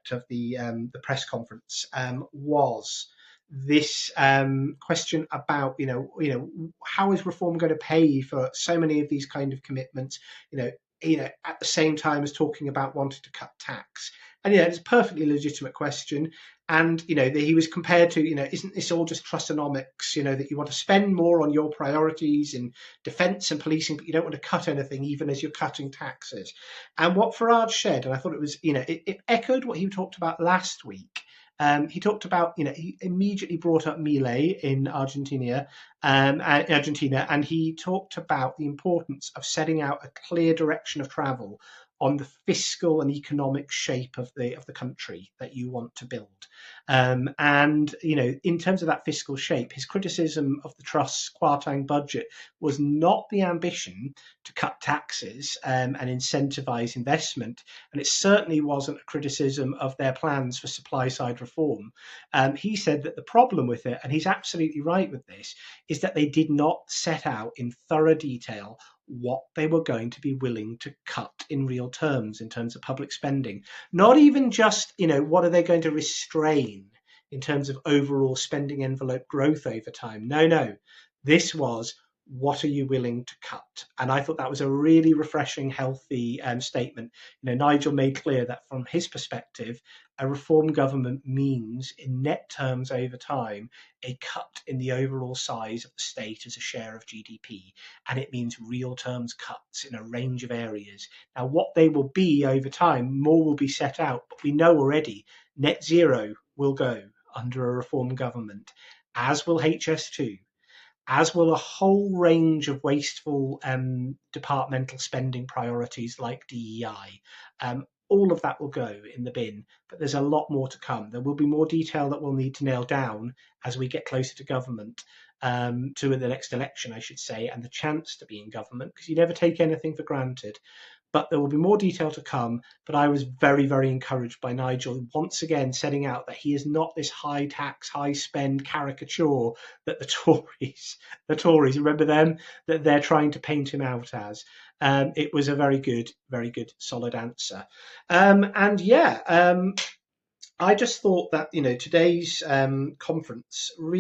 subject of the press conference was this question about how is reform going to pay for so many of these kind of commitments, at the same time as talking about wanting to cut tax. And it's a perfectly legitimate question. And he was compared to, isn't this all just trustonomics, that you want to spend more on your priorities in defence and policing, but you don't want to cut anything even as you're cutting taxes. And what Farage said, and I thought it was, it echoed what he talked about last week. He talked about, he immediately brought up Milei in Argentina, and he talked about the importance of setting out a clear direction of travel on the fiscal and economic shape of the country that you want to build. And in terms of that fiscal shape, his criticism of the Trust's Kwarteng budget was not the ambition to cut taxes and incentivize investment, and it certainly wasn't a criticism of their plans for supply side reform. He said that the problem with it, and he's absolutely right with this, is that they did not set out in thorough detail what they were going to be willing to cut in real terms in terms of public spending. Not even just, what are they going to restrain in terms of overall spending envelope growth over time. No. This was, what are you willing to cut? And I thought that was a really refreshing, healthy statement. Nigel made clear that from his perspective, a reform government means, in net terms over time, a cut in the overall size of the state as a share of GDP. And it means real terms cuts in a range of areas. Now, what they will be over time, more will be set out. But we know already net zero will go under a reform government, as will HS2. As will a whole range of wasteful departmental spending priorities like DEI. All of that will go in the bin, but there's a lot more to come. There will be more detail that we'll need to nail down as we get closer to government, to the next election, I should say, and the chance to be in government, because you never take anything for granted. But there will be more detail to come. But I was very, very encouraged by Nigel once again setting out that he is not this high tax, high spend caricature that the Tories, remember them, that they're trying to paint him out as. It was a very good, solid answer. I just thought that today's conference really